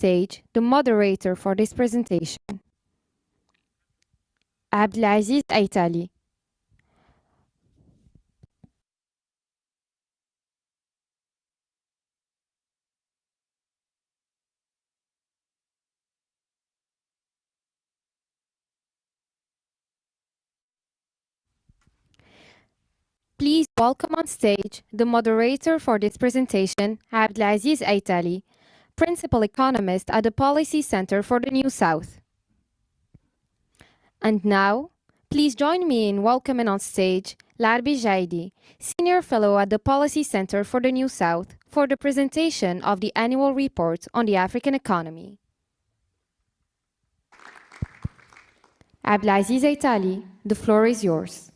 stage the moderator for this presentation, Abdelaaziz Aitali. Please welcome on stage the moderator for this presentation, Abdelaaziz Aitali, Principal Economist at the Policy Center for the New South. And now, please join me in welcoming on stage Larabi Jaïdi, Senior Fellow at the Policy Center for the New South, for the presentation of the annual report on the African economy. Abdelaaziz Aitali, the floor is yours.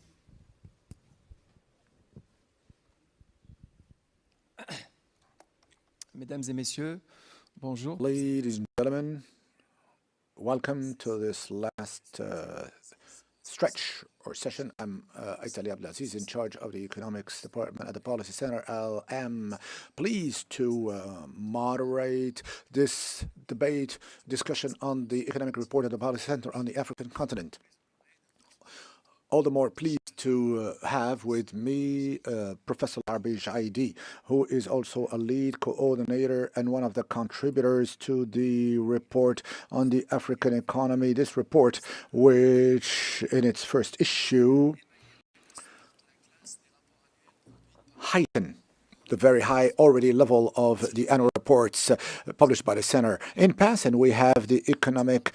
Mesdames et messieurs, bonjour. Ladies and gentlemen, welcome to this last stretch or session. I'm Aitali Abdelaaziz, in charge of the economics department at the Policy Center. I am pleased to moderate this debate, discussion on the economic report at the Policy Center on the African continent. All the more pleased to have with me Professor Larabi Jaïdi, who is also a lead coordinator and one of the contributors to the report on the African economy. This report, which in its first issue heightened the very high already level of the annual reports published by the Center. In passing, we have the economic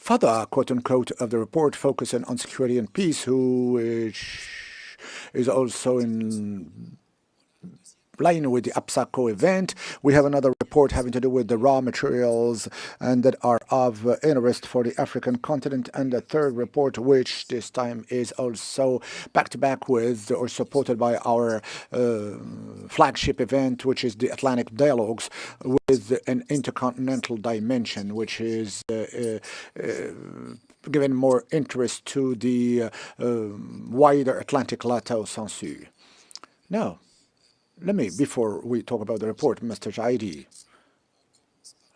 further, quote-unquote, of the report focusing on security and peace, which is also in line with the APSACO event. We have another report having to do with the raw materials and that are of interest for the African continent, and the third report, which this time is also back-to-back with or supported by our flagship event, which is the Atlantic Dialogues, with an intercontinental dimension, which is giving more interest to the wider Atlantic Lato sensu. Now, let me, before we talk about the report, Mr. Jaïdi,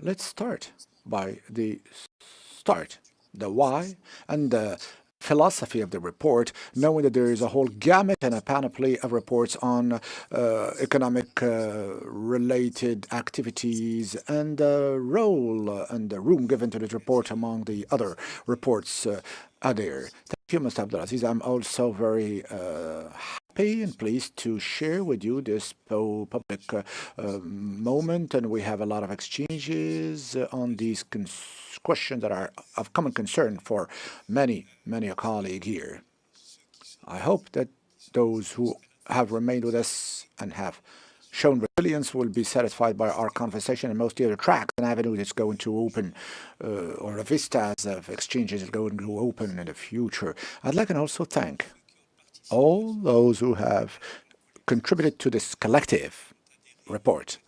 let's start by the why and the philosophy of the report, knowing that there is a whole gamut and a panoply of reports on economic related activities and the role and the room given to this report among the other reports out there. Thank you, Mr. Abdelaziz. I'm also very happy and pleased to share with you this public moment, and we have a lot of exchanges on these questions that are of common concern for many a colleague here. I hope that those who have remained with us and have shown resilience will be satisfied by our conversation, and most of the tracks and avenues is going to open, or the vistas of exchanges is going to open in the future. I'd like to also thank all those who have contributed to this collective report.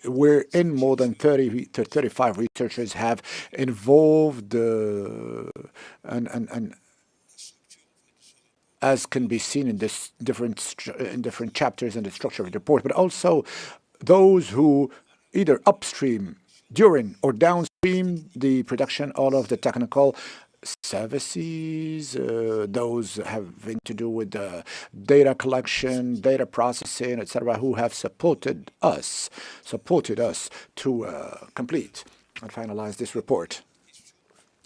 We're in more than 30 to 35 researchers have involved and as can be seen in this different chapters in the structure of the report, but also those who either upstream, during, or downstream the production, all of the technical services, those having to do with data collection, data processing, etc., who have supported us to complete and finalize this report.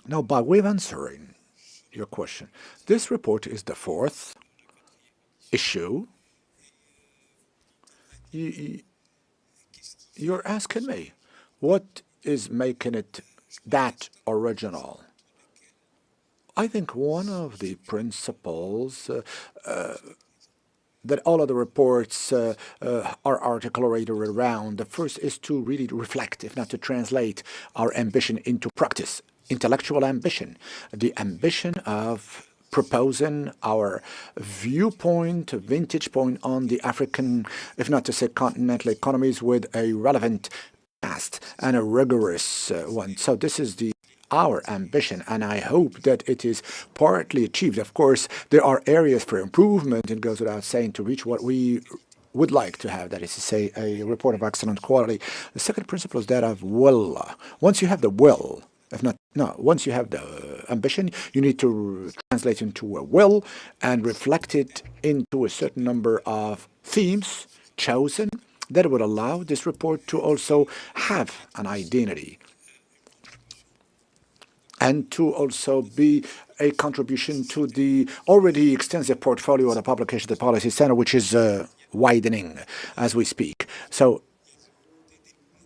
Now, by way of answering your question, this report is the fourth issue. You're asking me, what is making it that original? I think one of the principles that all of the reports are articulated around, the first is to really reflect, if not to translate, our ambition into practice, intellectual ambition, the ambition of proposing our viewpoint, vantage point on the African, if not to say continental economies, with a relevant past and a rigorous one. So this is our ambition, and I hope that it is partly achieved. Of course, there are areas for improvement, it goes without saying, to reach what we would like to have, that is to say, a report of excellent quality. The second principle is that of will. Once you have the will, if not, no, once you have the ambition, you need to translate into a will and reflect it into a certain number of themes chosen that would allow this report to also have an identity and to also be a contribution to the already extensive portfolio of the publication of the Policy Center, which is widening as we speak. So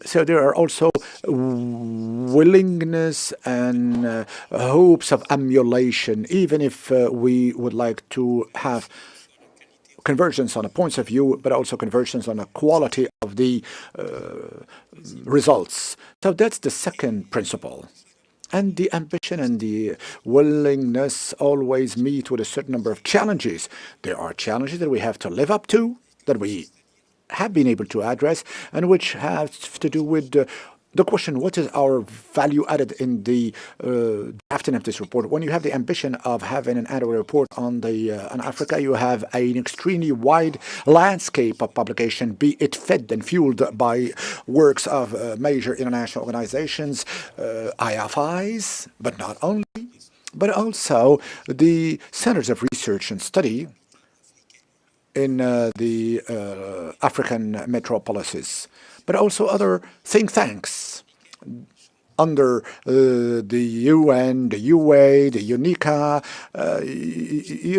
there are also willingness and hopes of emulation, even if we would like to have convergence on the points of view, but also convergence on the quality of the results. So that's the second principle. And the ambition and the willingness always meet with a certain number of challenges. There are challenges that we have to live up to, that we have been able to address, and which have to do with the question, what is our value added in the drafting of this report? When you have the ambition of having an annual report on Africa, you have an extremely wide landscape of publication, be it fed and fueled by works of major international organizations, IFIs, but not only, but also the centers of research and study in the African metropolises, but also other think tanks under the UN, the UA, the UNICA,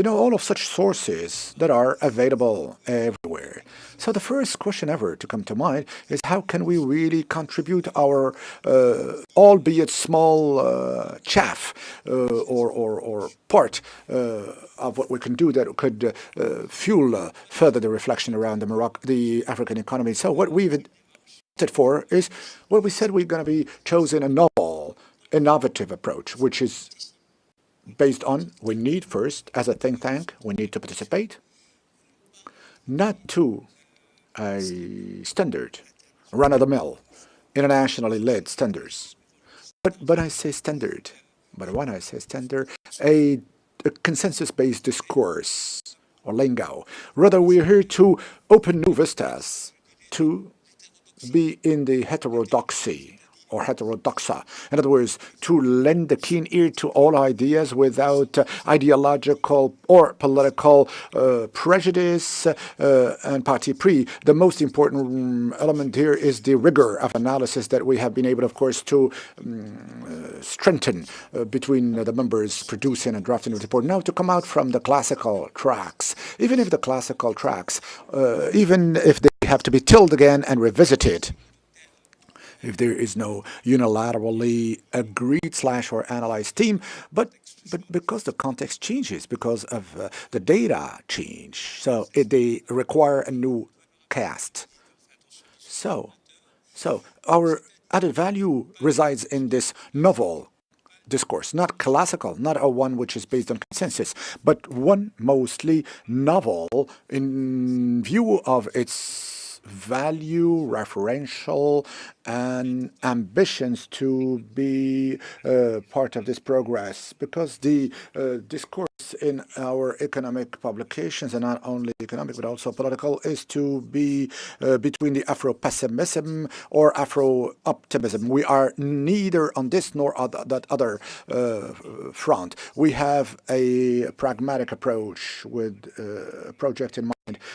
all of such sources that are available everywhere. So the first question ever to come to mind is how can we really contribute our, albeit small, chaff or part of what we can do that could fuel further the reflection around the African economy. So what we've for is what we said we're going to be chosen a novel, innovative approach, which is based on we need first, as a think tank, we need to participate, not to a standard, run-of-the-mill, internationally led standards. But I say standard. But when I say standard, a consensus-based discourse or lingo. Rather, we're here to open new vistas, to be in the heterodoxy or heterodoxa. In other words, to lend a keen ear to all ideas without ideological or political prejudice and parti pris. The most important element here is the rigor of analysis that we have been able, of course, to strengthen between the members producing and drafting the report. Now, to come out from the classical tracks, even if the classical tracks, even if they have to be tilled again and revisited, if there is no unilaterally agreed / or analyzed theme, but because the context changes, because of the data change, so they require a new cast. So our added value resides in this novel discourse, not classical, not a one which is based on consensus, but one mostly novel in view of its value, referential, and ambitions to be part of this progress, because the discourse in our economic publications, and not only economic but also political, is to be between the Afro-pessimism or Afro-optimism. We are neither on this nor on that other front. We have a pragmatic approach with a project in mind.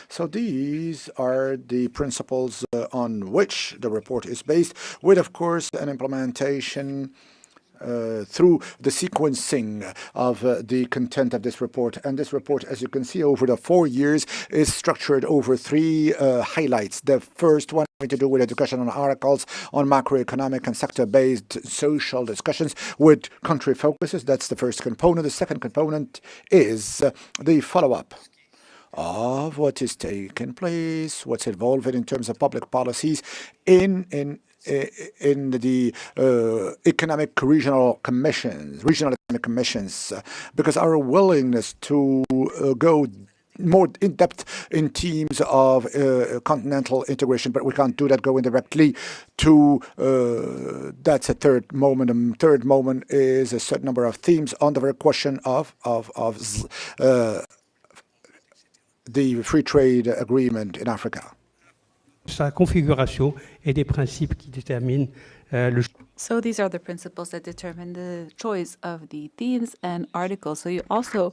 So these are the principles on which the report is based, with, of course, an implementation through the sequencing of the content of this report. And this report, as you can see, over the 4 years, is structured over 3 highlights. The first one having to do with a discussion on articles on macroeconomic and sector-based social discussions with country focuses. That's the first component. The second component is the follow-up of what is taking place, what's evolving in terms of public policies in the economic regional economic commissions, because our willingness to go more in depth in themes of continental integration, but we can't do that going directly to that's a third momentum. Third moment is a certain number of themes on the very question of the free trade agreement in Africa. Sa configuration et des principes qui déterminent le. So these are the principles that determine the choice of the themes and articles. So you also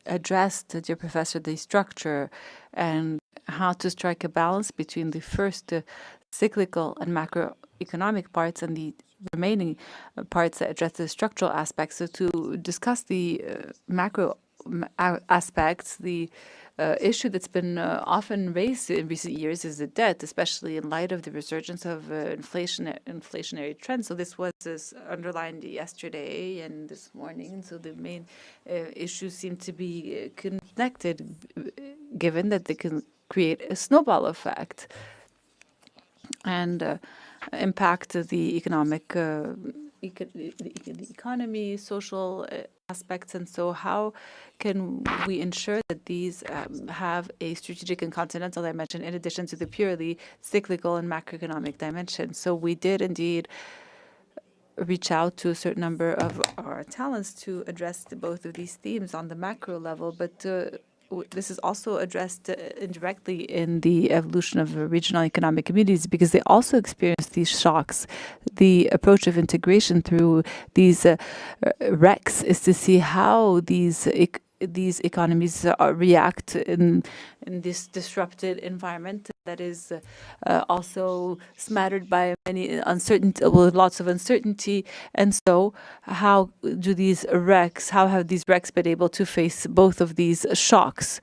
addressed, dear Professor, the structure and how to strike a balance between the first cyclical and macroeconomic parts and the remaining parts that address the structural aspects. So to discuss the macro aspects, the issue that's been often raised in recent years is the debt, especially in light of the resurgence of inflationary trends. So this was underlined yesterday and this morning. And so the main issues seem to be connected, given that they can create a snowball effect and impact the economy, social aspects. And so how can we ensure that these have a strategic and continental dimension in addition to the purely cyclical and macroeconomic dimension? So we did indeed reach out to a certain number of our talents to address both of these themes on the macro level, but this is also addressed indirectly in the evolution of regional economic communities because they also experience these shocks. The approach of integration through these RECs is to see how these economies react in this disrupted environment that is also smattered by many lots of uncertainty. And so how have these RECs been able to face both of these shocks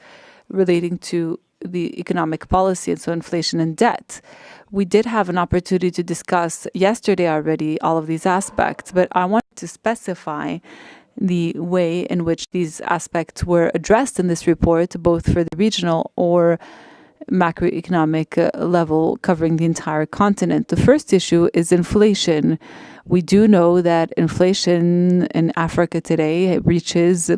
relating to the economic policy, and so inflation and debt? We did have an opportunity to discuss yesterday already all of these aspects, but I wanted to specify the way in which these aspects were addressed in this report, both for the regional or macroeconomic level covering the entire continent. The first issue is inflation. We do know that inflation in Africa today reaches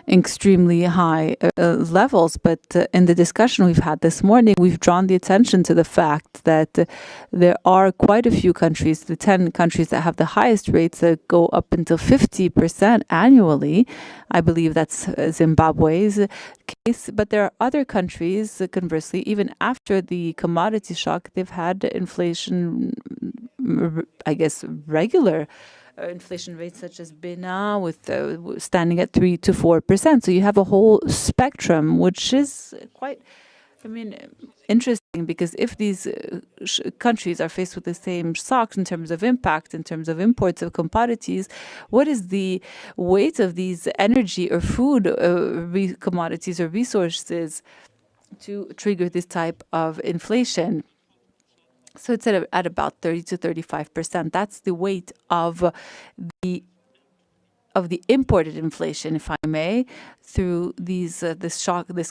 extremely high levels, but in the discussion we've had this morning, we've drawn the attention to the fact that there are quite a few countries, the 10 countries that have the highest rates that go up until 50% annually. I believe that's Zimbabwe's case, but there are other countries, conversely, even after the commodity shock, they've had inflation, I guess, regular inflation rates such as Benin with standing at 3 to 4%. So you have a whole spectrum, which is quite, interesting, because if these countries are faced with the same shocks in terms of impact, in terms of imports of commodities, what is the weight of these energy or food commodities or resources to trigger this type of inflation? So it's at about 30 to 35%. That's the weight of the imported inflation, if I may, through this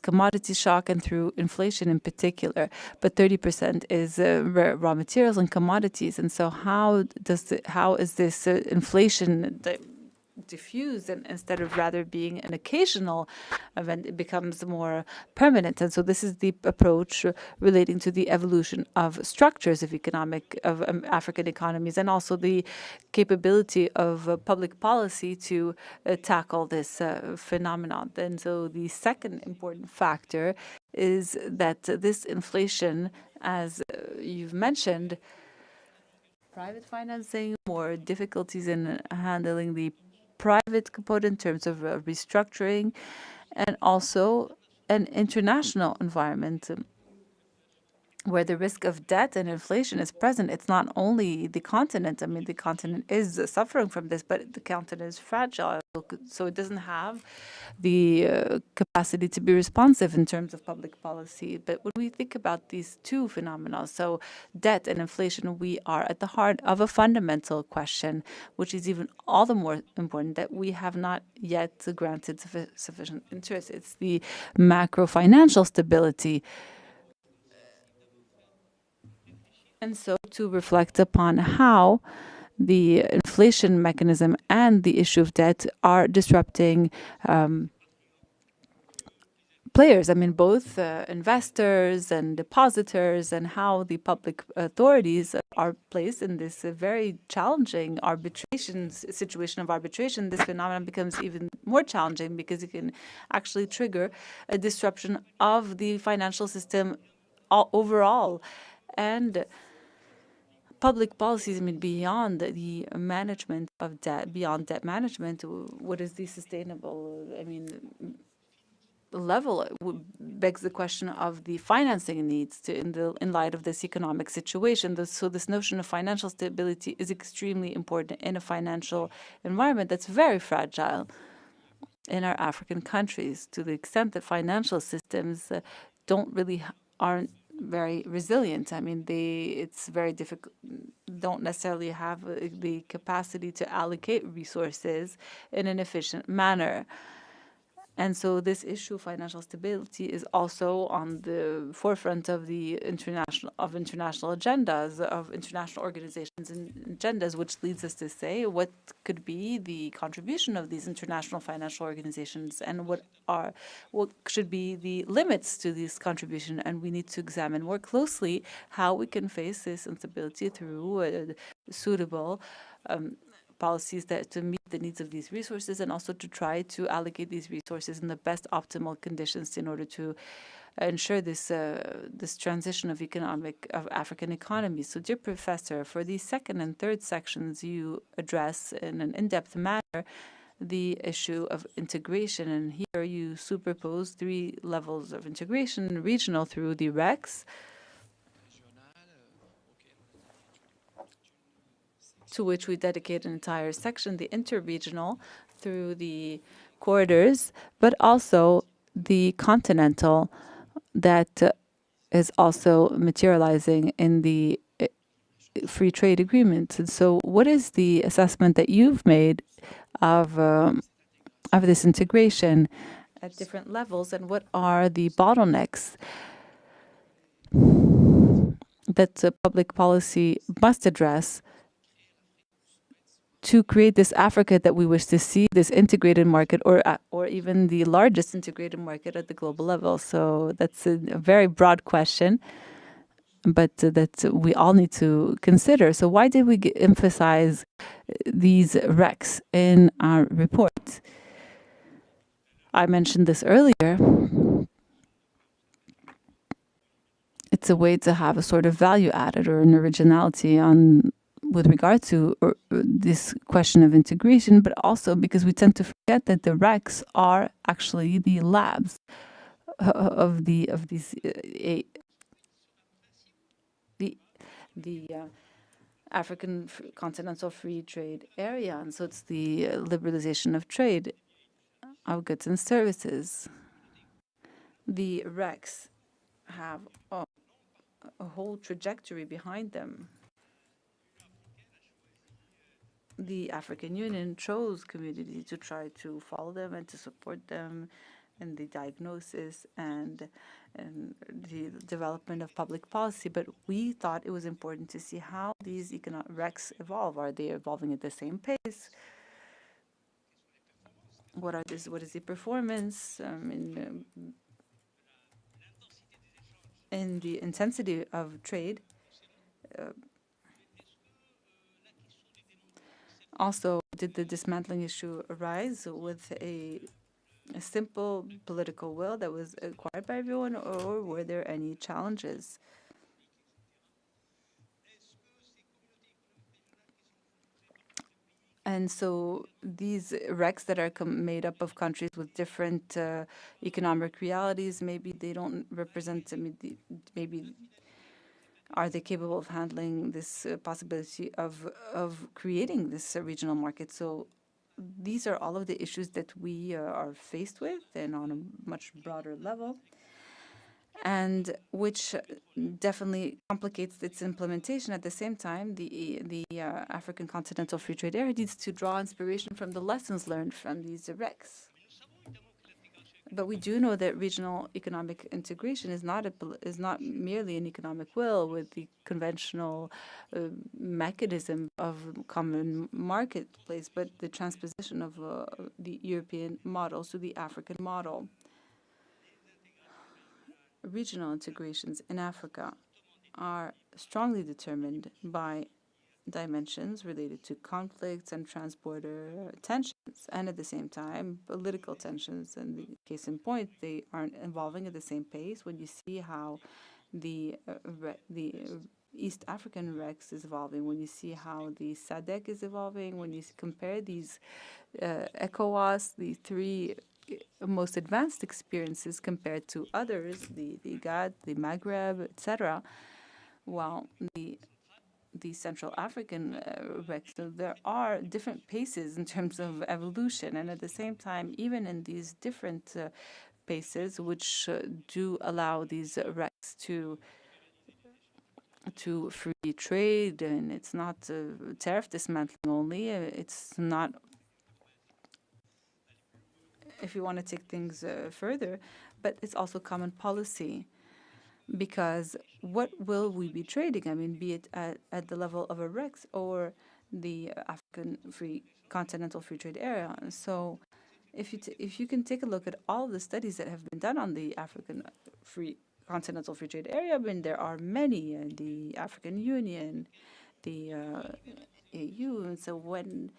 commodity shock and through inflation in particular. But 30% is raw materials and commodities. And so how is this inflation diffused, and instead of rather being an occasional event, it becomes more permanent? And so this is the approach relating to the evolution of structures of African economies, and also the capability of public policy to tackle this phenomenon. And so the second important factor is that this inflation, as you've mentioned, private financing, more difficulties in handling the private component in terms of restructuring, and also an international environment where the risk of debt and inflation is present. It's not only the continent. The continent is suffering from this, but the continent is fragile, so it doesn't have the capacity to be responsive in terms of public policy. But when we think about these two phenomena, so debt and inflation, we are at the heart of a fundamental question, which is even all the more important, that we have not yet granted sufficient interest. It's the macro-financial stability. And so to reflect upon how the inflation mechanism and the issue of debt are disrupting players. I mean, both investors and depositors, and how the public authorities are placed in this very challenging situation of arbitration. This phenomenon becomes even more challenging because it can actually trigger a disruption of the financial system overall. And public policies, I mean, beyond the management of debt, beyond debt management, what is the sustainable, I mean, level begs the question of the financing needs in light of this economic situation. So this notion of financial stability is extremely important in a financial environment that's very fragile in our African countries, to the extent that financial systems aren't very resilient. I mean, it's very difficult, don't necessarily have the capacity to allocate resources in an efficient manner. And so this issue of financial stability is also on the forefront of the international agendas, of international organizations and agendas, which leads us to say what could be the contribution of these international financial organizations, and what should be the limits to this contribution. And we need to examine more closely how we can face this instability through suitable policies to meet the needs of these resources, and also to try to allocate these resources in the best optimal conditions in order to ensure this transition of African economies. So, dear Professor, for the second and third sections, you address in an in-depth manner the issue of integration, and here you superpose 3 levels of integration: regional through the RECs, to which we dedicate an entire section, the interregional through the corridors, but also the continental that is also materializing in the free trade agreements. And so what is the assessment that you've made of this integration at different levels, and what are the bottlenecks that public policy must address to create this Africa that we wish to see, this integrated market, or even the largest integrated market at the global level? So that's a very broad question, but that we all need to consider. So why did we emphasize these RECs in our report? I mentioned this earlier. It's a way to have a sort of value added or an originality with regard to this question of integration, but also because we tend to forget that the RECs are actually the labs of the African continental free trade area, and so it's the liberalization of trade of goods and services. The RECs have a whole trajectory behind them. The African Union chose community to try to follow them and to support them in the diagnosis and the development of public policy. But we thought it was important to see how these RECs evolve. Are they evolving at the same pace? What is the performance in the intensity of trade? Also, did the dismantling issue arise with a simple political will that was acquired by everyone, or were there any challenges? And so these RECs that are made up of countries with different economic realities, maybe they don't represent, maybe are they capable of handling this possibility of creating this regional market? So these are all of the issues that we are faced with, and on a much broader level, and which definitely complicates its implementation. At the same time, the African Continental Free Trade Area needs to draw inspiration from the lessons learned from these RECs. But we do know that regional economic integration is not merely an economic will with the conventional mechanism of common marketplace, but the transposition of the European model to the African model. regional integrations in Africa are strongly determined by dimensions related to conflicts and transborder tensions, and at the same time, political tensions. And the case in point, they aren't evolving at the same pace. When you see how the East African REX is evolving, when you see how the SADC is evolving, when you compare these ECOWAS, the three most advanced experiences compared to others, the IGAD, the Maghreb, etc., well, the Central African REX, so there are different paces in terms of evolution, and at the same time, even in these different paces, which do allow these REX to free trade, and it's not tariff dismantling only. It's not, if you want to take things further, but it's also common policy. Because what will we be trading? I mean, be it at the level of a REX or the African continental free trade area. So if you can take a look at all the studies that have been done on the African continental free trade area, I mean, there are many, the African Union, the AU, and so when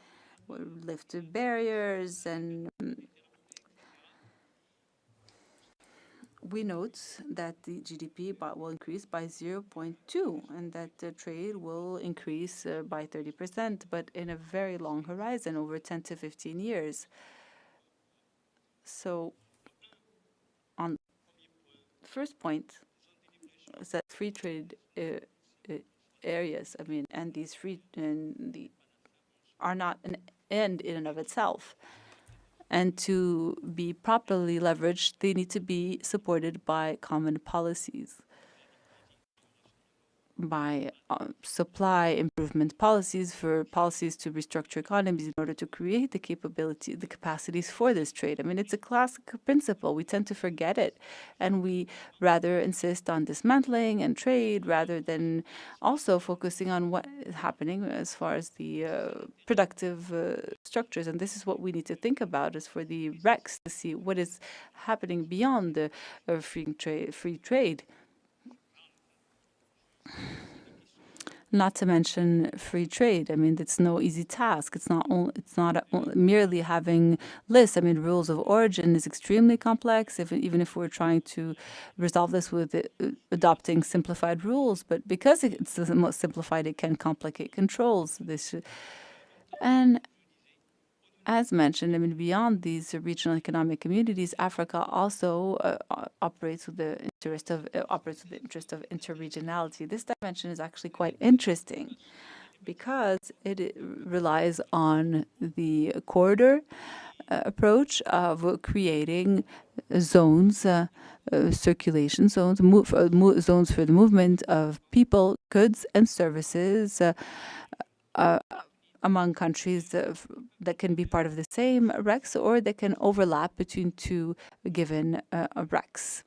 we lifted barriers, and we note that the GDP will increase by 0.2 and that the trade will increase by 30%, but in a very long horizon, over 10 to 15 years. So on the first point is that free trade areas, I mean, and these are not an end in and of itself. And to be properly leveraged, they need to be supported by common policies, by supply improvement policies, for policies to restructure economies in order to create the capacities for this trade. I mean, it's a classic principle. We tend to forget it, and we rather insist on dismantling and trade rather than also focusing on what is happening as far as the productive structures. And this is what we need to think about, is for the REX to see what is happening beyond the free trade. Not to mention free trade. I mean, it's no easy task. It's not merely having lists. I mean, rules of origin is extremely complex. Even if we're trying to resolve this with adopting simplified rules, but because it's the most simplified, it can complicate controls. And as mentioned, I mean, beyond these regional economic communities, Africa also operates with the interest of interregionality. This dimension is actually quite interesting because it relies on the corridor approach of creating zones, circulation zones, zones for the movement of people, goods, and services among countries that can be part of the same REX or that can overlap between two given REX.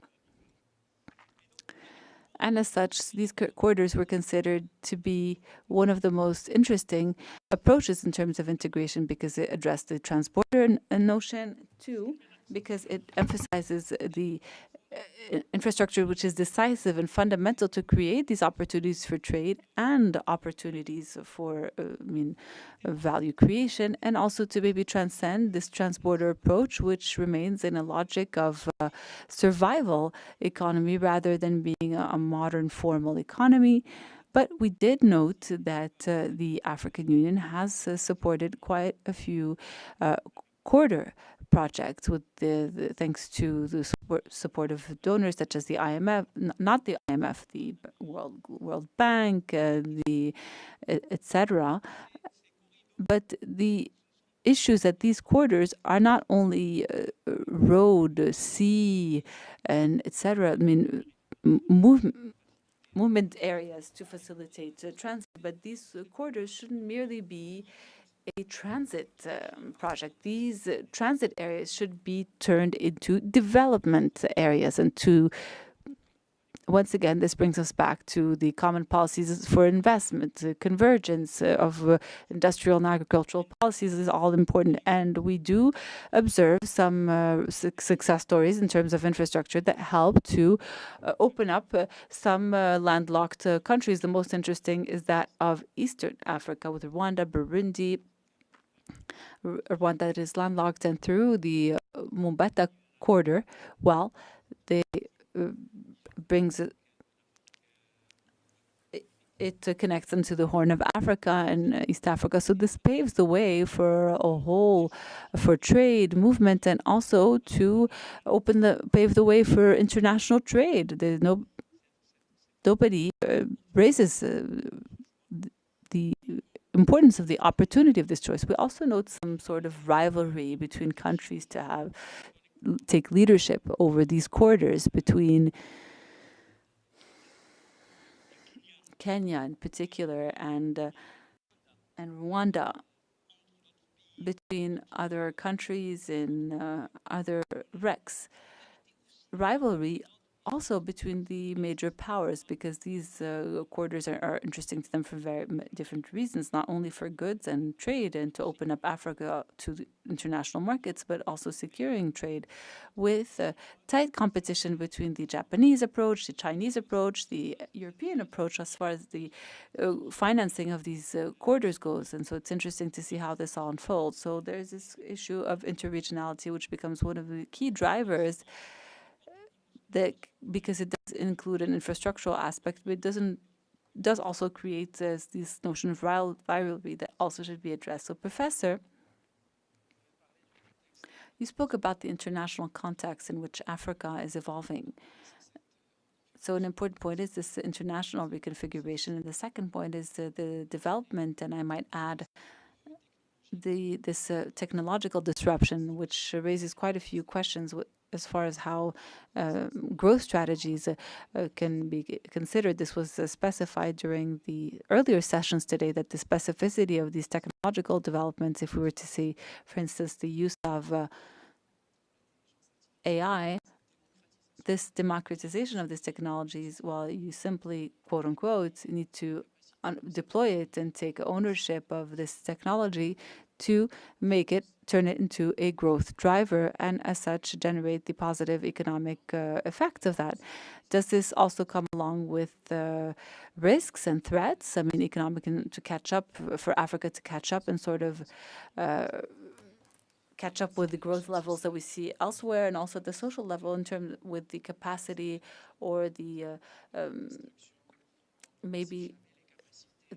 And as such, these corridors were considered to be one of the most interesting approaches in terms of integration because it addressed the transborder notion, too, because it emphasizes the infrastructure which is decisive and fundamental to create these opportunities for trade and opportunities for value creation, and also to maybe transcend this transborder approach, which remains in a logic of survival economy rather than being a modern formal economy. But we did note that the African Union has supported quite a few corridor projects with thanks to the support of donors such as the IMF, not the IMF, the World Bank, etc. But the issues at these corridors are not only road, sea, and etc. I mean, movement areas to facilitate transit, but these corridors shouldn't merely be a transit project. These transit areas should be turned into development areas and to once again, this brings us back to the common policies for investment, convergence of industrial and agricultural policies is all important. And we do observe some success stories in terms of infrastructure that help to open up some landlocked countries. The most interesting is that of Eastern Africa with Rwanda, Burundi, Rwanda that is landlocked, and through the Mombasa corridor, well, they brings it connects them to the Horn of Africa and East Africa. So this paves the way for for trade movement, and also to pave the way for international trade. There's nobody raises the importance of the opportunity of this choice. We also note some sort of rivalry between countries to take leadership over these corridors, between Kenya in particular and Rwanda, between other countries in other RECs. Rivalry also between the major powers, because these corridors are interesting to them for very different reasons, not only for goods and trade and to open up Africa to the international markets, but also securing trade with tight competition between the Japanese approach, the Chinese approach, the European approach as far as the financing of these corridors goes. And so it's interesting to see how this all unfolds. So there's this issue of interregionality, which becomes one of the key drivers, because it does include an infrastructural aspect, but it does also create this notion of rivalry that also should be addressed. So, Professor, you spoke about the international context in which Africa is evolving. So an important point is this international reconfiguration, and the second point is the development, and I might add this technological disruption, which raises quite a few questions as far as how growth strategies can be considered. This was specified during the earlier sessions today, that the specificity of these technological developments, if we were to see, for instance, the use of AI, this democratization of these technologies, while you simply, quote unquote, need to deploy it and take ownership of this technology to turn it into a growth driver, and as such generate the positive economic effect of that. Does this also come along with risks and threats? I mean, economic to catch up, for Africa to catch up and sort of catch up with the growth levels that we see elsewhere, and also at the social level in terms with the capacity or the maybe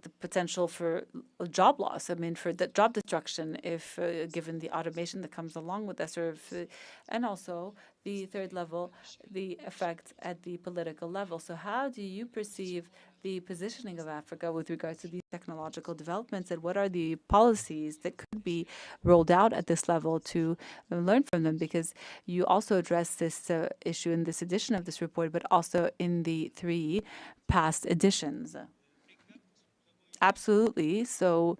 the potential for job loss. I mean, for the job destruction, if given the automation that comes along with that sort of, and also the third level, the effect at the political level. So how do you perceive the positioning of Africa with regards to these technological developments, and what are the policies that could be rolled out at this level to learn from them? Because you also address this issue in this edition of this report, but also in the 3 past editions. Absolutely. So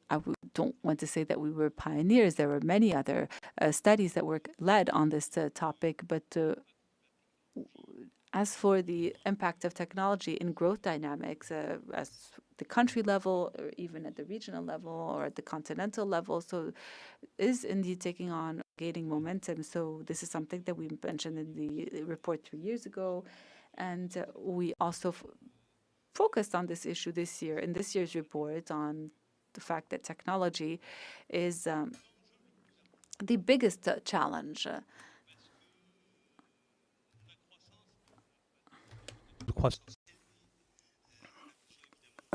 I don't want to say that we were pioneers. There were many other studies that were led on this topic. But as for the impact of technology in growth dynamics, as the country level, or even at the regional level, or at the continental level, so is indeed gaining momentum. So this is something that we mentioned in the report 3 years ago. And we also focused on this issue this year, in this year's report, on the fact that technology is the biggest challenge.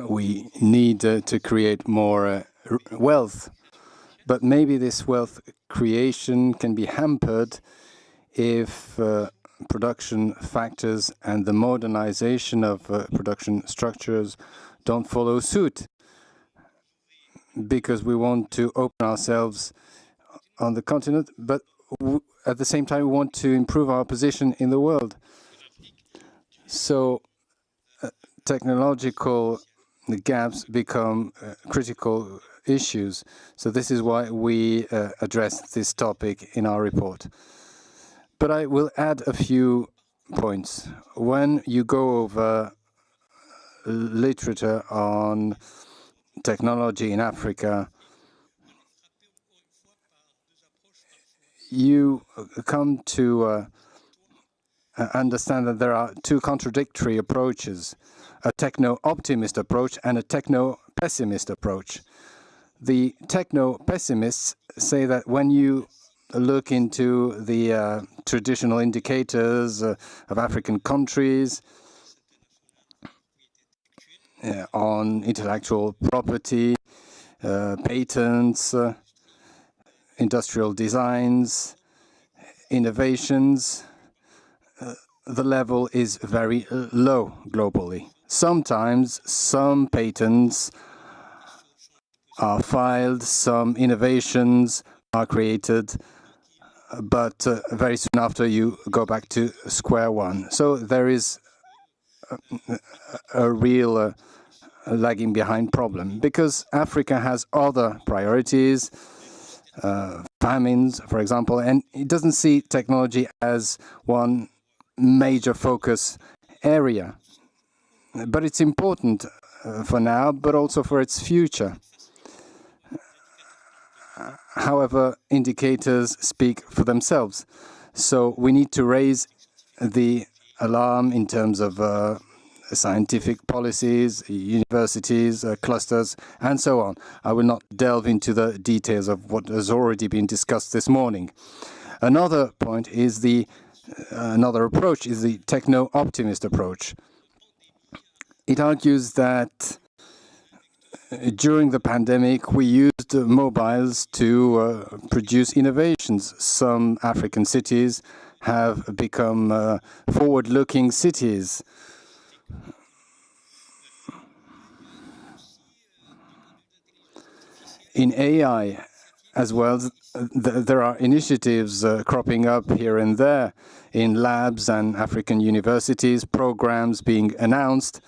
We need to create more wealth, but maybe this wealth creation can be hampered if production factors and the modernization of production structures don't follow suit, because we want to open ourselves on the continent, but at the same time we want to improve our position in the world. So technological gaps become critical issues. So this is why we address this topic in our report. But I will add a few points. When you go over literature on technology in Africa, you come to understand that there are two contradictory approaches, a techno-optimist approach and a techno-pessimist approach. The techno-pessimists say that when you look into the traditional indicators of African countries on intellectual property, patents, industrial designs, innovations, the level is very low globally. Sometimes some patents are filed, some innovations are created, but very soon after you go back to square one. So there is a real lagging behind problem because Africa has other priorities, famines, for example, and it doesn't see technology as one major focus area. But it's important for now, but also for its future. However, indicators speak for themselves. So we need to raise the alarm in terms of scientific policies, universities, clusters, and so on. I will not delve into the details of what has already been discussed this morning. Another point is another approach is the techno-optimist approach. It argues that during the pandemic, we used mobiles to produce innovations. Some African cities have become forward-looking cities. In AI as well, there are initiatives cropping up here and there in labs and African universities, programs being announced.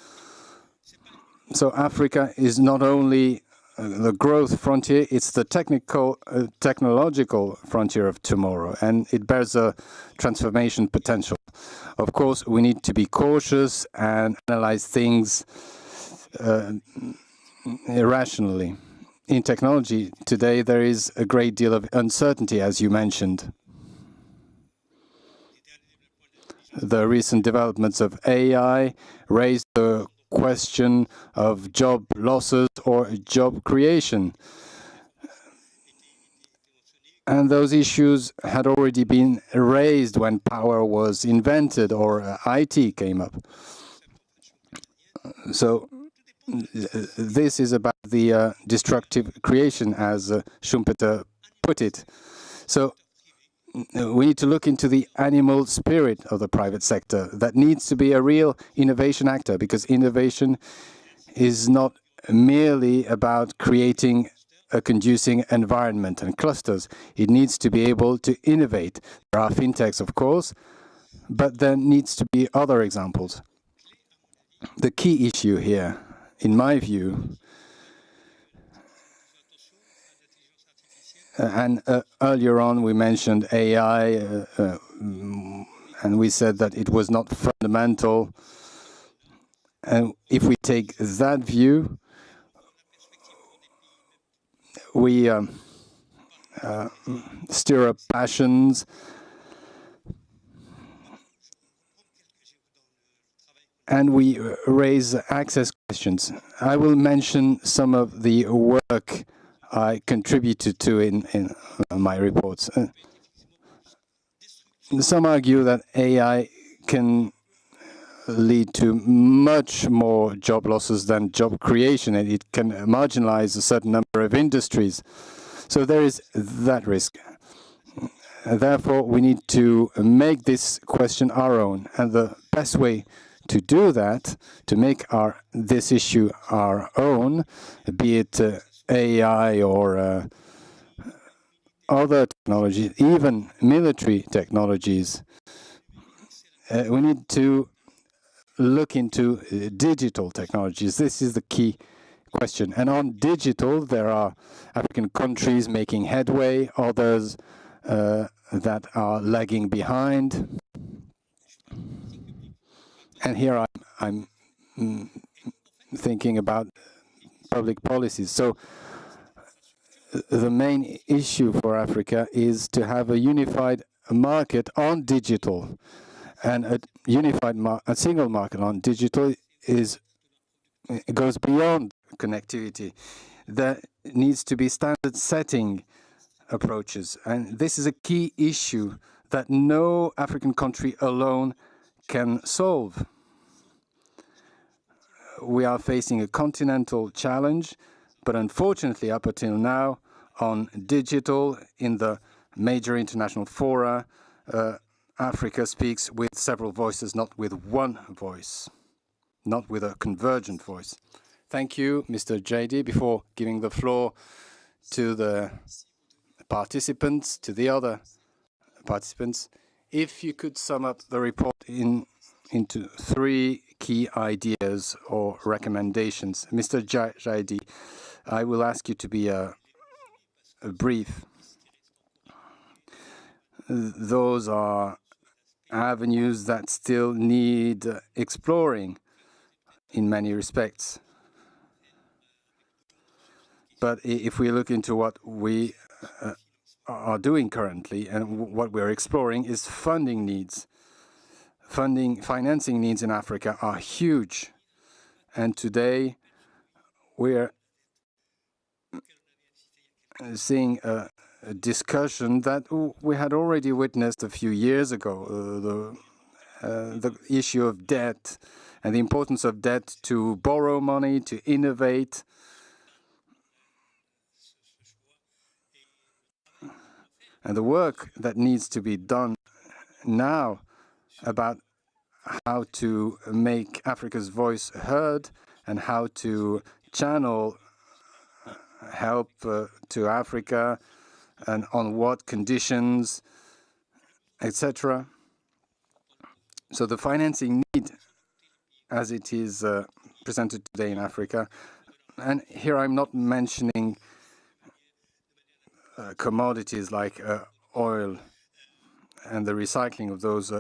So Africa is not only the growth frontier, it's the technological frontier of tomorrow, and it bears a transformation potential. Of course, we need to be cautious and analyze things irrationally. In technology today, there is a great deal of uncertainty, as you mentioned. The recent developments of AI raised the question of job losses or job creation. And those issues had already been raised when power was invented or IT came up. So this is about the destructive creation, as Schumpeter put it. So we need to look into the animal spirit of the private sector that needs to be a real innovation actor, because innovation is not merely about creating a conducive environment and clusters. It needs to be able to innovate. There are fintechs, of course, but there needs to be other examples. The key issue here, in my view, and earlier on we mentioned AI, and we said that it was not fundamental. And if we take that view, we stir up passions, and we raise access questions. I will mention some of the work I contributed to in my reports. Some argue that AI can lead to much more job losses than job creation, and it can marginalize a certain number of industries. So there is that risk. Therefore, we need to make this question our own, and the best way to do that, to make this issue our own, be it AI or other technologies, even military technologies, we need to look into digital technologies. This is the key question. And on digital, there are African countries making headway, others that are lagging behind. And here I'm thinking about public policies. So the main issue for Africa is to have a unified market on digital, and a single market on digital goes beyond connectivity. There needs to be standard setting approaches, and this is a key issue that no African country alone can solve. We are facing a continental challenge, but unfortunately, up until now, on digital, in the major international fora, Africa speaks with several voices, not with one voice, not with a convergent voice. Thank you, Mr. Jaïdi. Before giving the floor to the participants, to the other participants, if you could sum up the report into 3 key ideas or recommendations. Mr. Jaïdi, I will ask you to be brief. Those are avenues that still need exploring in many respects. But if we look into what we are doing currently and what we're exploring is funding needs. Financing needs in Africa are huge. And today we're seeing a discussion that we had already witnessed a few years ago, the issue of debt and the importance of debt to borrow money, to innovate. And the work that needs to be done now about how to make Africa's voice heard and how to channel help to Africa and on what conditions, etc. So the financing need as it is presented today in Africa, and here I'm not mentioning commodities like oil and the recycling of those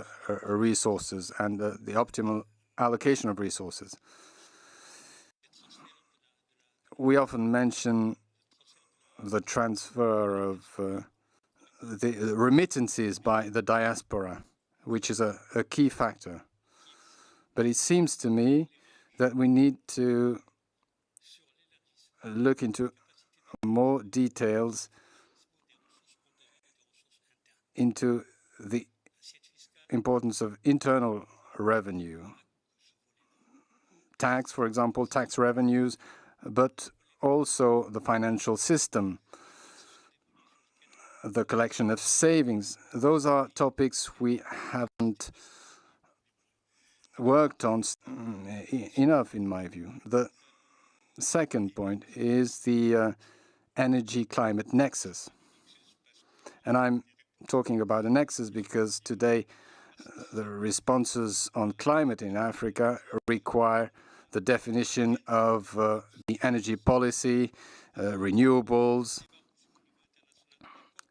resources and the optimal allocation of resources. We often mention the transfer of the remittances by the diaspora, which is a key factor. But it seems to me that we need to look into more details into the importance of internal revenue. Tax, for example, tax revenues, but also the financial system, the collection of savings. Those are topics we haven't worked on enough, in my view. The second point is the energy-climate nexus. And I'm talking about a nexus because today the responses on climate in Africa require the definition of the energy policy, renewables,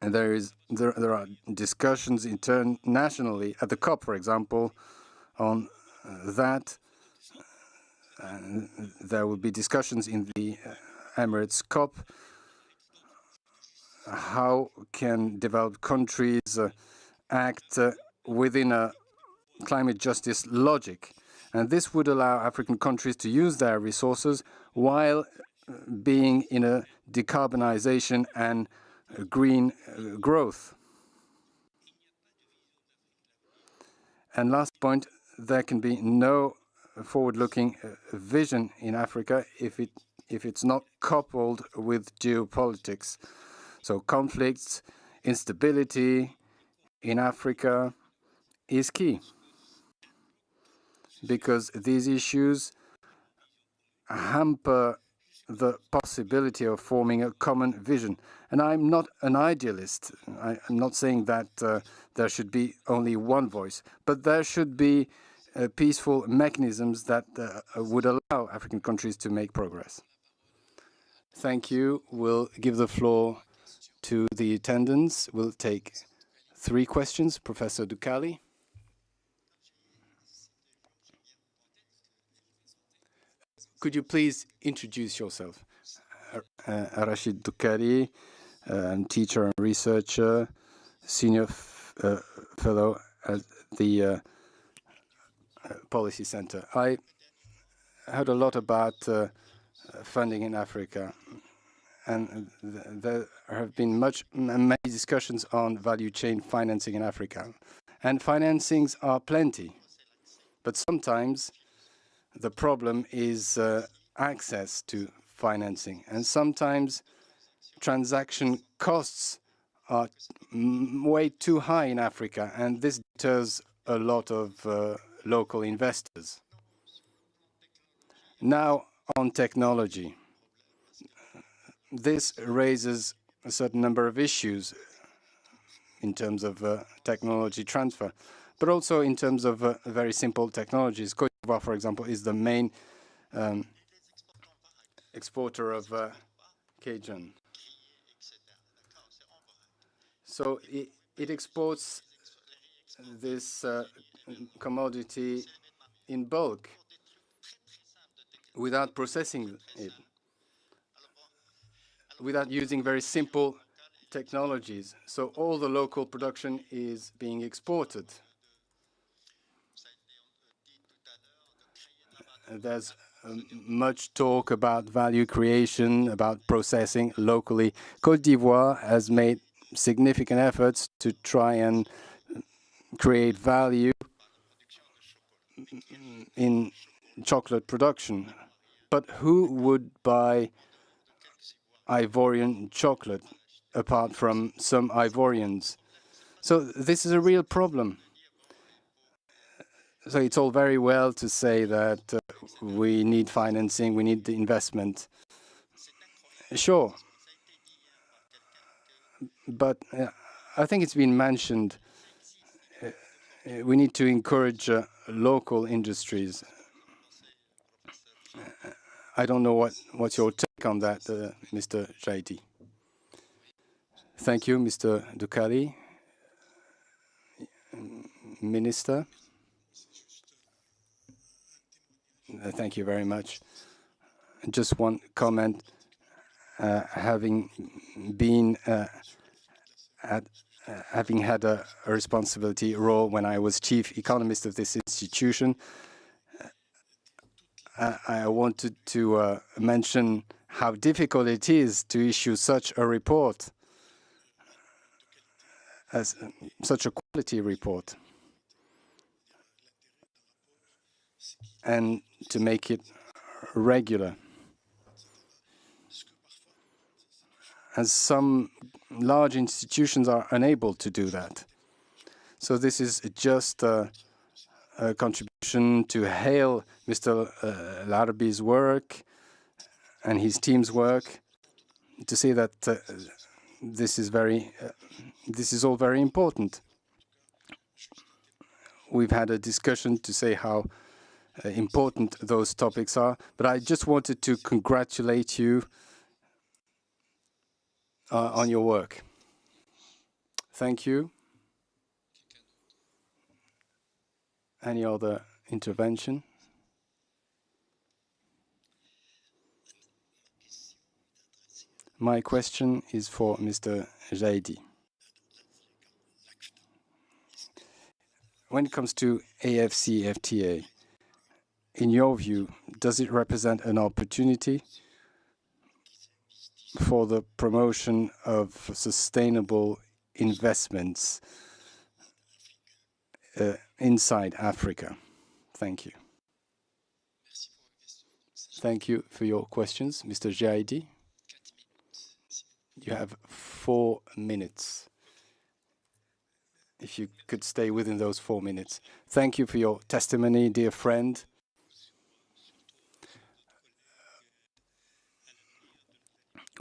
and there are discussions internationally at the COP, for example, on that. There will be discussions in the Emirates COP. How can developed countries act within a climate justice logic? And this would allow African countries to use their resources while being in a decarbonization and green growth. And last point, there can be no forward-looking vision in Africa if it's not coupled with geopolitics. So conflicts, instability in Africa is key, because these issues hamper the possibility of forming a common vision. And I'm not an idealist. I'm not saying that there should be only one voice, but there should be peaceful mechanisms that would allow African countries to make progress. Thank you. We'll give the floor to the attendants. We'll take 3 questions. Professor Ducali. Could you please introduce yourself? Rachid Doukari, teacher and researcher, senior fellow at the Policy Center. I heard a lot about funding in Africa, and there have been many discussions on value chain financing in Africa. And financings are plenty, but sometimes the problem is access to financing, and sometimes transaction costs are way too high in Africa, and this deters a lot of local investors. Now, on technology, this raises a certain number of issues in terms of technology transfer, but also in terms of very simple technologies. Côte d'Ivoire, for example, is the main exporter of Cajun. So it exports this commodity in bulk without processing it, without using very simple technologies. So all the local production is being exported. There's much talk about value creation, about processing locally. Côte d'Ivoire has made significant efforts to try and create value in chocolate production. But who would buy Ivorian chocolate apart from some Ivorians? So this is a real problem. So it's all very well to say that we need financing, we need the investment. Sure. But I think it's been mentioned, we need to encourage local industries. I don't know what's your take on that, Mr. Jaïdi. Thank you, Mr. Doukari. Minister. Thank you very much. Just one comment. Having been having had a responsibility role when I was chief economist of this institution, I wanted to mention how difficult it is to issue such a report, as such a quality report, and to make it regular. As some large institutions are unable to do that. So this is just a contribution to hail Mr. Larabi's work and his team's work, to say that this is all very important. We've had a discussion to say how important those topics are, but I just wanted to congratulate you on your work. Thank you. Any other intervention? My question is for Mr. Jaïdi. When it comes to AFCFTA, in your view, does it represent an opportunity for the promotion of sustainable investments inside Africa? Thank you. Thank you for your questions. Mr. Jaïdi, you have 4 minutes. If you could stay within those 4 minutes. Thank you for your testimony, dear friend.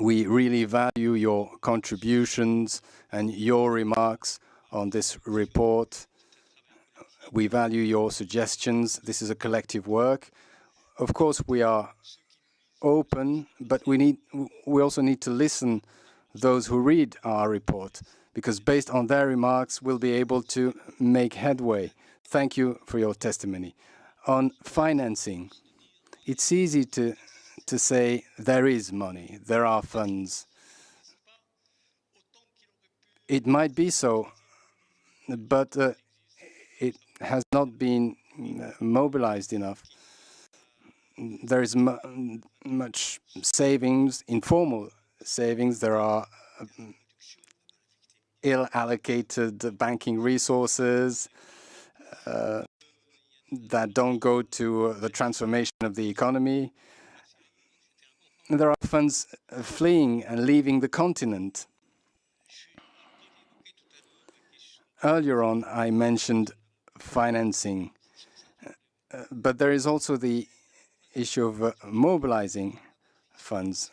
We really value your contributions and your remarks on this report. We value your suggestions. This is a collective work. Of course, we are open, but we also need to listen those who read our report, because based on their remarks, we'll be able to make headway. Thank you for your testimony. On financing, It's easy to say there is money, there are funds. It might be so, but it has not been mobilized enough. There is much savings, informal savings. There are ill-allocated banking resources that don't go to the transformation of the economy. There are funds fleeing and leaving the continent. Earlier on, I mentioned financing, but there is also the issue of mobilizing funds,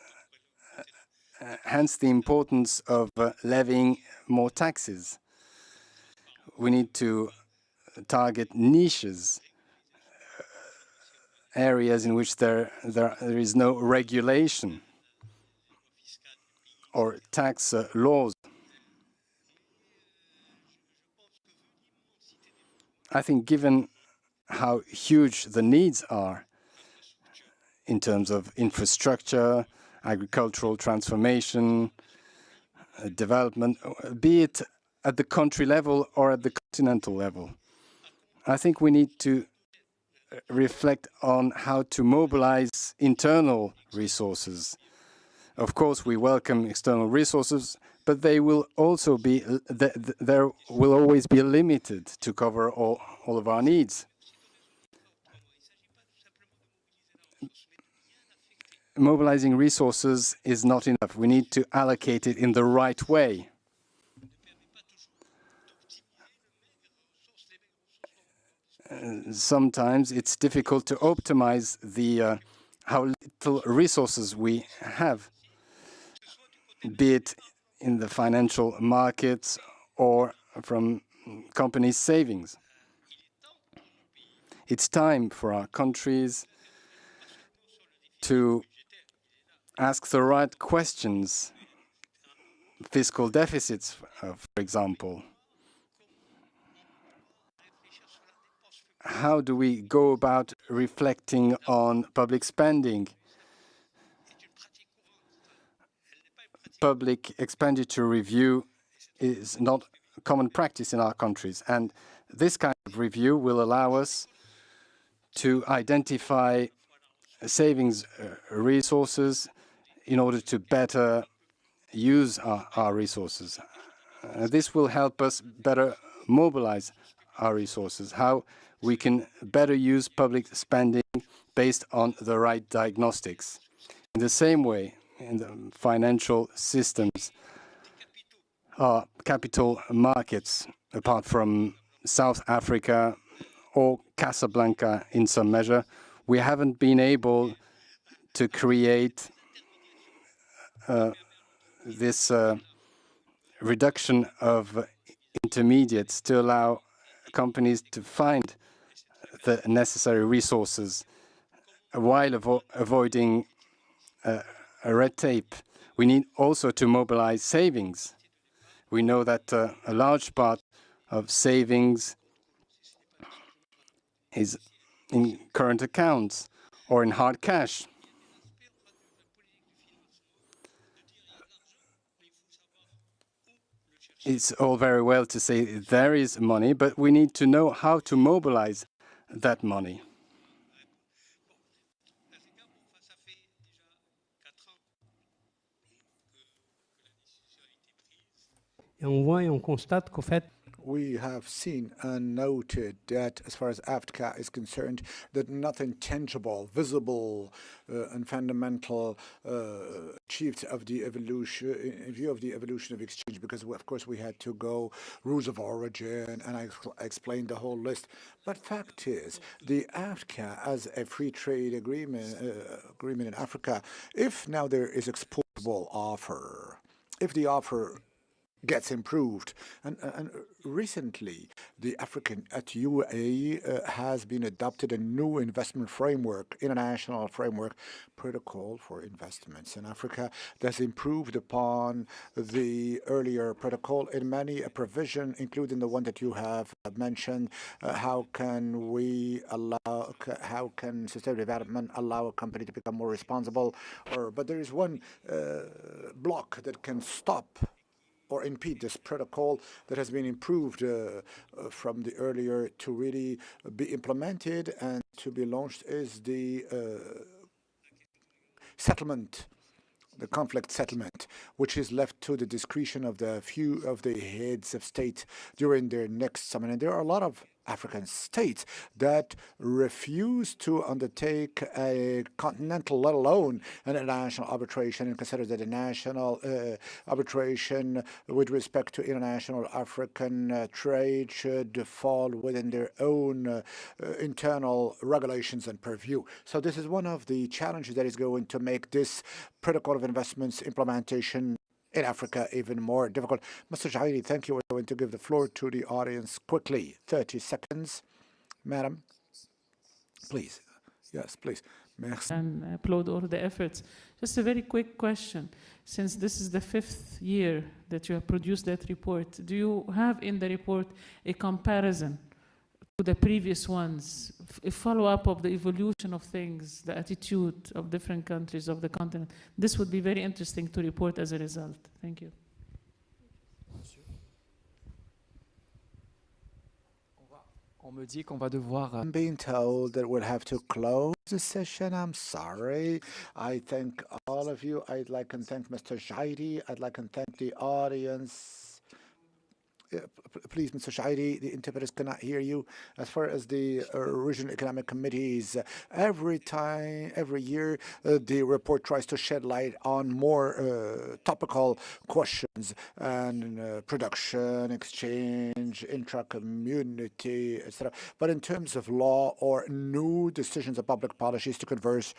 hence the importance of levying more taxes. We need to target niches, areas in which there is no regulation or tax laws. I think given how huge the needs are in terms of infrastructure, agricultural transformation, development, be it at the country level or at the continental level, I think we need to reflect on how to mobilize internal resources. Of course, we welcome external resources, but they will also be, there will always be limited to cover all of our needs. Mobilizing resources is not enough. We need to allocate it in the right way. Sometimes it's difficult to optimize the how little resources we have, be it in the financial markets or from companies' savings. It's time for our countries to ask the right questions. Fiscal deficits, for example. How do we go about reflecting on public spending? Public expenditure review is not a common practice in our countries, and this kind of review will allow us to identify savings resources in order to better use our resources. This will help us better mobilize our resources, how we can better use public spending based on the right diagnostics. In the same way, in the financial systems, our capital markets, apart from South Africa or Casablanca in some measure, we haven't been able to create this reduction of intermediates to allow companies to find the necessary resources while avoiding a red tape. We need also to mobilize savings. We know that a large part of savings is in current accounts or in hard cash. It's all very well to say there is money, but we need to know how to mobilize that money. Et on voit et on constate qu'au fait, we have seen and noted that, as far as AFCA is concerned, that nothing tangible, visible, and fundamental achieved of the evolution, in view of the evolution of exchange, because of course we had to go rules of origin, and I explained the whole list. But fact is, the AFCA as a free trade agreement in Africa, if now there is exportable offer, if the offer gets improved. And recently, the African at UAE has been adopted a new investment framework, international framework protocol for investments in Africa that's improved upon the earlier protocol in many provision, including the one that you have mentioned. How can sustainable development allow a company to become more responsible? But there is one block that can stop or impede this protocol that has been improved from the earlier to really be implemented and to be launched is the settlement, the conflict settlement, which is left to the discretion of the few of the heads of state during their next summit. And there are a lot of African states that refuse to undertake a continental, let alone an international arbitration, and consider that a national arbitration with respect to international African trade should fall within their own internal regulations and purview. So this is one of the challenges that is going to make this protocol of investments implementation in Africa even more difficult. Mr. Jaïdi, thank you. We're going to give the floor to the audience quickly. 30 seconds. Madam, please. Yes, please. Merci. And applaud all the efforts. Just a very quick question. Since this is the 5th year that you have produced that report, do you have in the report a comparison to the previous ones, a follow-up of the evolution of things, the attitude of different countries of the continent? This would be very interesting to report as a result. Thank you. I'm being told that we'll have to close the session. I'm sorry. I thank all of you. I'd like to thank Mr. Jaïdi. I'd like to thank the audience. Please, Mr. Jaïdi, the interpreters cannot hear you. As far as the regional economic committees, every year, the report tries to shed light on more topical questions and production, exchange, intra-community, etc. But in terms of law or new decisions of public policies to converge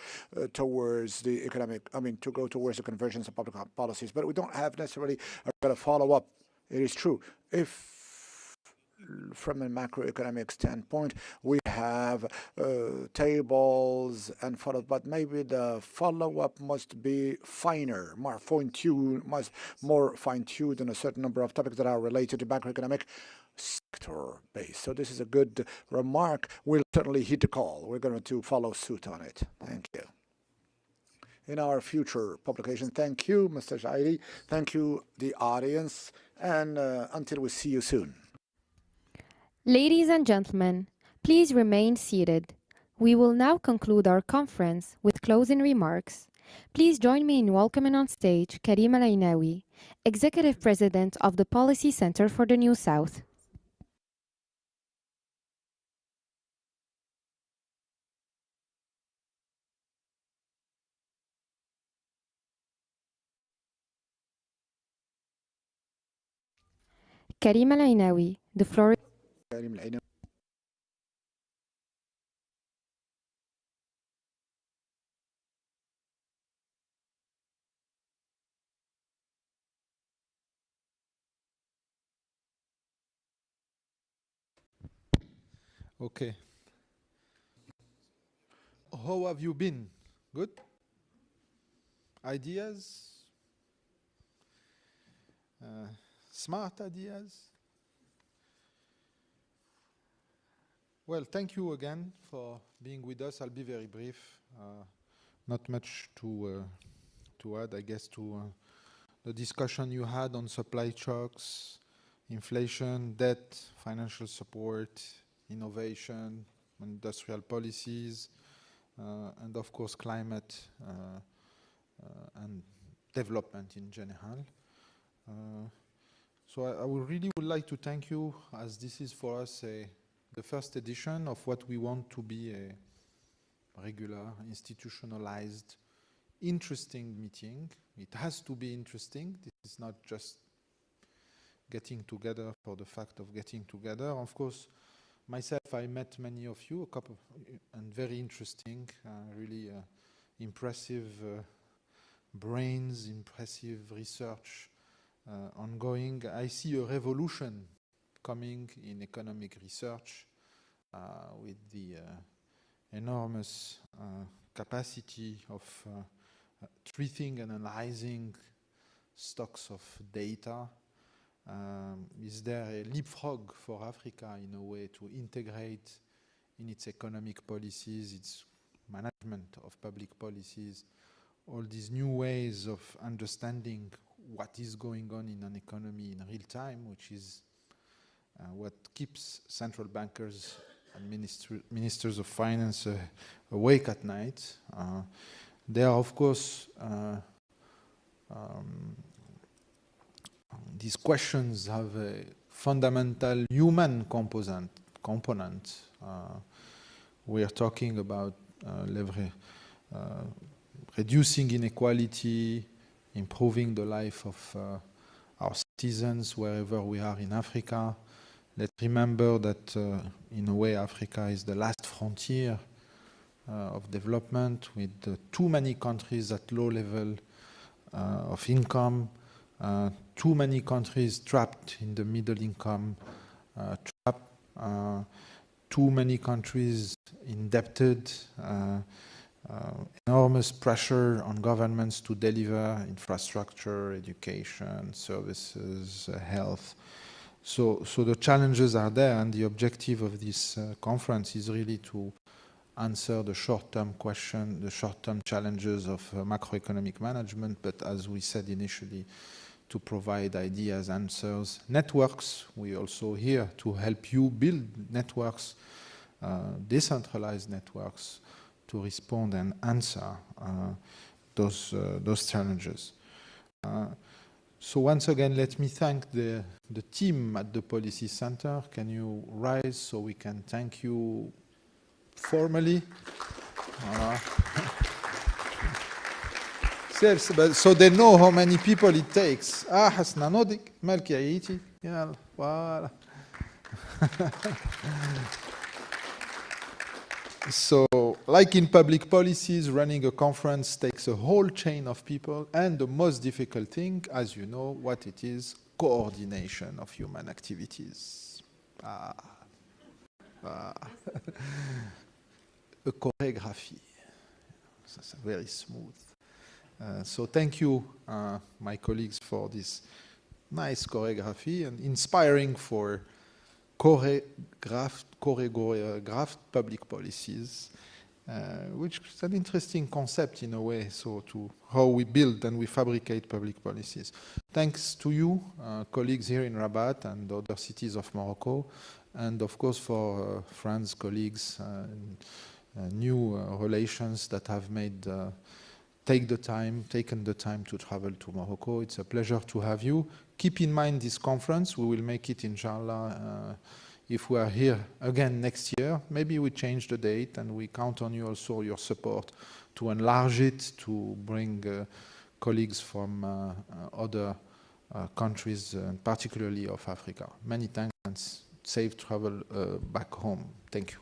towards the economic, to go towards the convergence of public policies, but we don't have necessarily a follow-up. It is true. If from a macroeconomic standpoint, we have tables and follow, but maybe the follow-up must be finer, more fine-tuned in a certain number of topics that are related to macroeconomic sector base. So this is a good remark. We'll certainly heed the call. We're going to follow suit on it. Thank you. In our future publication, thank you, Mr. Jaïdi. Thank you, the audience. And until we see you soon. Ladies and gentlemen, please remain seated. We will now conclude our conference with closing remarks. Please join me in welcoming on stage Karim Aynaoui, Executive President of the Policy Center for the New South. Karim Aynaoui, the floor. Karim Aynaoui. Okay. How have you been? Good? Ideas? Smart ideas? Well, thank you again for being with us. I'll be very brief. Not much to add, I guess, to the discussion you had on supply shocks, inflation, debt, financial support, innovation, industrial policies, and of course climate and development in general. So I really would like to thank you, as this is for us the first edition of what we want to be a regular, institutionalized, interesting meeting. It has to be interesting. This is not just getting together for the fact of getting together. Of course, myself, I met many of you, and very interesting, really impressive brains, impressive research ongoing. I see a revolution forthcoming in economic research with the enormous capacity of treating and analyzing stocks of data. Is there a leapfrog for Africa in a way to integrate in its economic policies, its management of public policies, all these new ways of understanding what is going on in an economy in real time, which is what keeps central bankers and ministers of finance awake at night. There are, of course, these questions have a fundamental human component. We are talking about reducing inequality, improving the life of our citizens wherever we are in Africa. Let's remember that in a way Africa is the last frontier of development, with too many countries at low level of income, too many countries trapped in the middle income trap, too many countries indebted, enormous pressure on governments to deliver infrastructure, education, services, health. So the challenges are there, and the objective of this conference is really to answer the short-term question, the short-term challenges of macroeconomic management, but as we said initially, to provide ideas, answers, networks. We also here to help you build networks, decentralized networks, to respond and answer those challenges. So once again, let me thank the team at the Policy Center. Can you rise so we can thank you formally? So they know how many people it takes. حسنا نودك مالك يا عيتي يلا voilà. So, like in public policies, running a conference takes a whole chain of people, and the most difficult thing, as you know, what it is, coordination of human activities. A choreography. That's very smooth. So thank you, my colleagues, for this nice choreography and inspiring for choreographed public policies, which is an interesting concept in a way, so to how we build and we fabricate public policies. Thanks to you, colleagues here in Rabat and other cities of Morocco, and of course for friends, colleagues, new relations that have made taken the time to travel to Morocco. It's a pleasure to have you. Keep in mind this conference. We will make it, inshallah, if we are here again next year. Maybe we change the date, and we count on you also, your support, to enlarge it, to bring colleagues from other countries, particularly of Africa. Many thanks, and safe travel back home. Thank you.